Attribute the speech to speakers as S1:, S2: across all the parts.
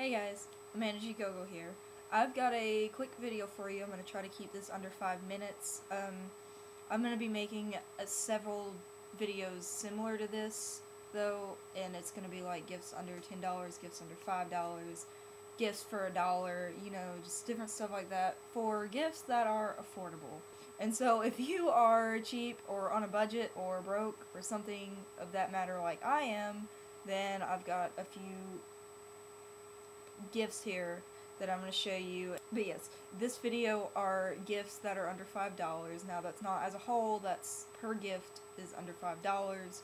S1: Hey guys, Amanda G. Gogo here. I've got a quick video for you. I'm going to try to keep this under 5 minutes. I'm going to be making several videos similar to this, though, and it's going to be like gifts under $10, gifts under $5, gifts for $1, you know, just different stuff like that for gifts that are affordable. And so if you are cheap or on a budget or broke or something of that matter like I am, then I've got a few gifts here that I'm going to show you. But yes, this video are gifts that are under $5. Now that's not as a whole, that's per gift is under $5.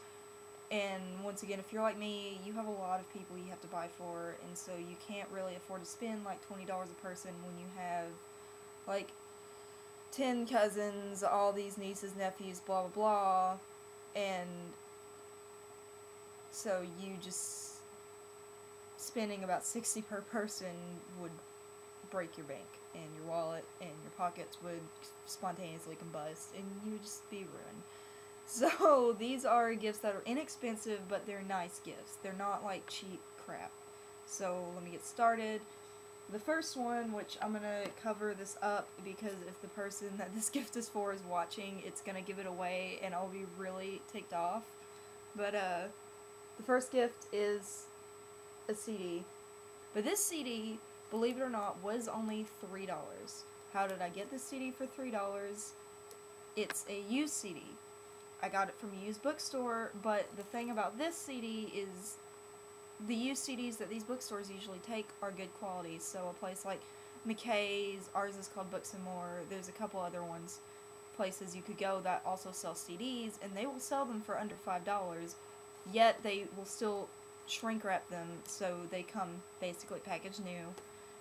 S1: And once again, if you're like me, you have a lot of people you have to buy for, and so you can't really afford to spend like $20 a person when you have like 10 cousins, all these nieces, nephews, blah blah blah, and so you just spending about $60 per person would break your bank and your wallet, and your pockets would spontaneously combust and you would just be ruined. So these are gifts that are inexpensive, but they're nice gifts. They're not like cheap crap. So let me get started. The first one, which I'm going to cover this up because if the person that this gift is for is watching, it's going to give it away and I'll be really ticked off. But the first gift is a CD. But this CD, believe it or not, was only $3. How did I get this CD for $3? It's a used CD. I got it from a used bookstore, but the thing about this CD is the used CDs that these bookstores usually take are good quality. So a place like McKay's, ours is called Books and More, there's a couple other ones, places you could go that also sell CDs, and they will sell them for under $5, yet they will still shrink wrap them so they come basically packaged new.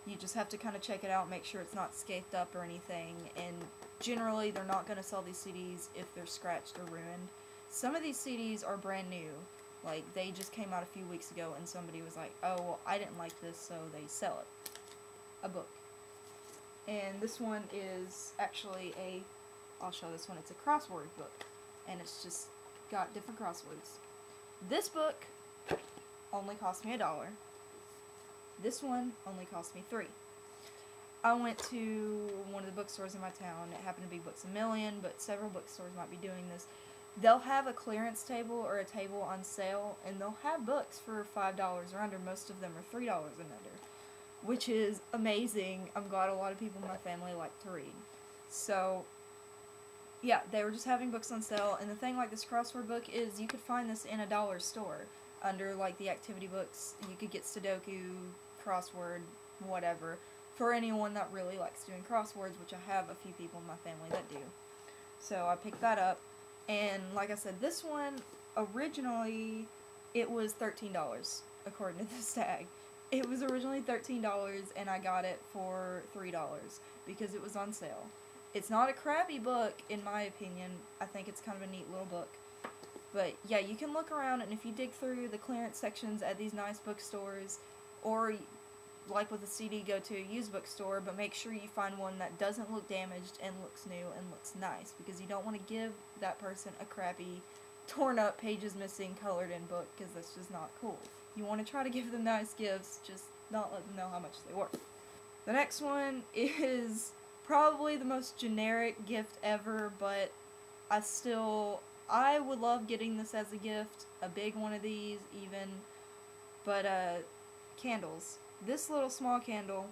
S1: You just have to kind of check it out, make sure it's not scathed up or anything, and generally they're not going to sell these CDs if they're scratched or ruined. Some of these CDs are brand new, like they just came out a few weeks ago and somebody was like, oh, well, I didn't like this, so they sell it. A book. And this one is actually I'll show this one, it's a crossword book, and it's just got different crosswords. This book only cost me $1. This one only cost me $3. I went to one of the bookstores in my town. It happened to be Books A Million, but several bookstores might be doing this. They'll have a clearance table or a table on sale, and they'll have books for $5 or under. Most of them are $3 and under, which is amazing. I'm glad a lot of people in my family like to read. So yeah, they were just having books on sale, and the thing like this crossword book is you could find this in a dollar store under like the activity books. You could get Sudoku, crossword, whatever, for anyone that really likes doing crosswords, which I have a few people in my family that do. So I picked that up, and like I said, this one originally it was $13 according to this tag. It was originally $13 and I got it for $3 because it was on sale. It's not a crappy book in my opinion. I think it's kind of a neat little book. But yeah, you can look around, and if you dig through the clearance sections at these nice bookstores, or like with a CD, go to a used bookstore, but make sure you find one that doesn't look damaged and looks new and looks nice, because you don't want to give that person a crappy, torn up, pages missing, colored in book, because that's just not cool. You want to try to give them nice gifts, just not let them know how much they worth. The next one is probably the most generic gift ever, but I would love getting this as a gift, a big one of these even, but candles. This little small candle,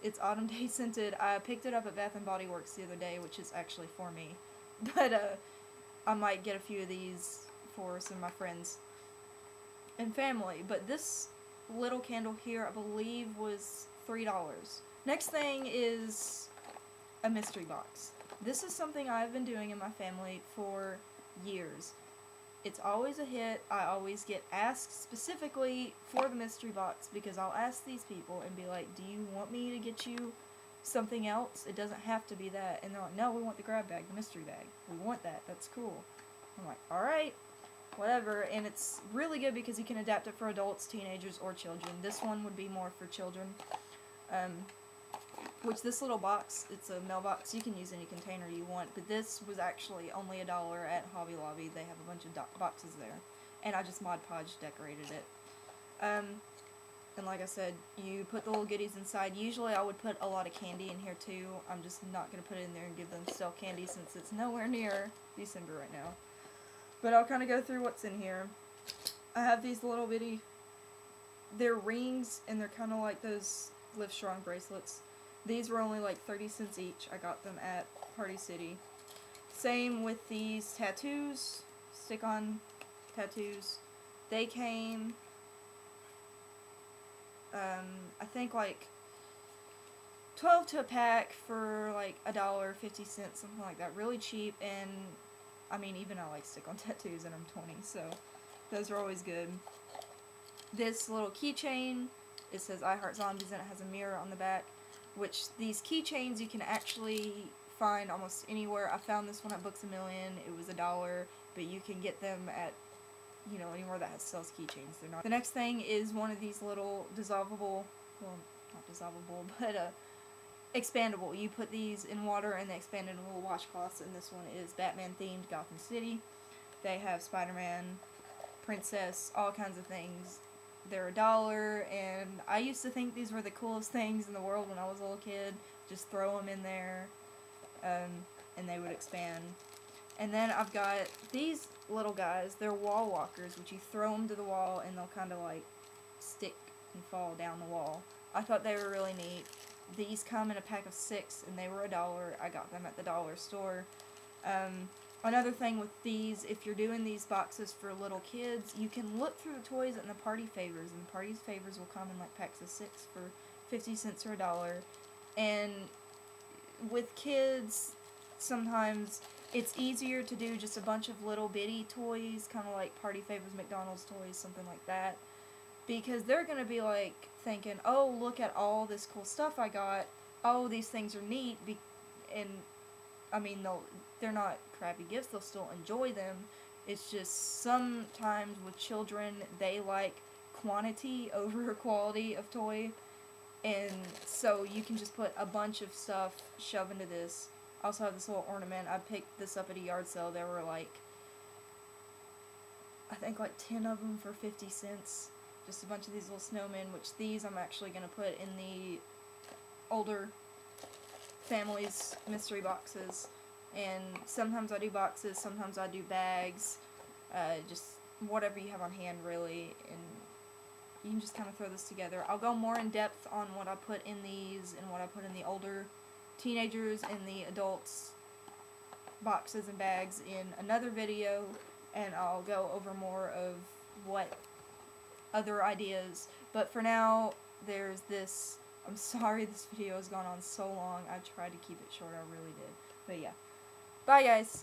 S1: it's autumn day scented. I picked it up at Bath & Body Works the other day, which is actually for me, but I might get a few of these for some of my friends and family. But this little candle here, I believe, was $3. Next thing is a mystery box. This is something I've been doing in my family for years. It's always a hit. I always get asked specifically for the mystery box because I'll ask these people and be like, do you want me to get you something else? It doesn't have to be that. And they're like, no, we want the grab bag, the mystery bag. We want that. That's cool. I'm like, alright, whatever. And it's really good because you can adapt it for adults, teenagers, or children. This one would be more for children. Which this little box, it's a mailbox, you can use any container you want, but this was actually only $1 at Hobby Lobby. They have a bunch of boxes there, and I just Mod Podge decorated it. And like I said, you put the little goodies inside. Usually I would put a lot of candy in here too. I'm just not going to put it in there and give them stale candy since it's nowhere near December right now. But I'll kind of go through what's in here. I have these little bitty, they're rings, and they're kind of like those Live Strong bracelets. These were only like 30 cents each. I got them at Party City. Same with these tattoos, stick-on tattoos. They came, I think like 12 to a pack for like $1.50, something like that. Really cheap, and I mean, even I like stick-on tattoos and I'm 20, so those are always good. This little keychain, it says I Heart Zombies and it has a mirror on the back, which these keychains you can actually find almost anywhere. I found this one at Books A Million. It was $1, but you can get them at, you know, anywhere that sells keychains. They're not. The next thing is one of these little dissolvable, well, not dissolvable, but expandable. You put these in water and they expand into little washcloths, and this one is Batman themed, Gotham City. They have Spider-Man, Princess, all kinds of things. They're $1, and I used to think these were the coolest things in the world when I was a little kid. Just throw them in there, and they would expand. And then I've got these little guys. They're wall walkers, which you throw them to the wall and they'll kind of like stick and fall down the wall. I thought they were really neat. These come in a pack of 6, and they were $1. I got them at the dollar store. Another thing with these, if you're doing these boxes for little kids, you can look through the toys in the party favors, and the party favors will come in like packs of 6 for 50 cents or $1. And with kids, sometimes it's easier to do just a bunch of little bitty toys, kind of like party favors, McDonald's toys, something like that, because they're going to be like thinking, oh, look at all this cool stuff I got, oh, these things are neat, and I mean, they're not crappy gifts, they'll still enjoy them. It's just sometimes with children, they like quantity over quality of toy, and so you can just put a bunch of stuff, shove into this. I also have this little ornament. I picked this up at a yard sale. There were like, I think like 10 of them for 50 cents. Just a bunch of these little snowmen, which these I'm actually going to put in the older families mystery boxes. And sometimes I do boxes, sometimes I do bags, just whatever you have on hand really, and you can just kind of throw this together. I'll go more in depth on what I put in these and what I put in the older teenagers and the adults boxes and bags in another video, and I'll go over more of what other ideas. But for now, there's this. I'm sorry this video has gone on so long. I tried to keep it short, I really did. But yeah. Bye guys.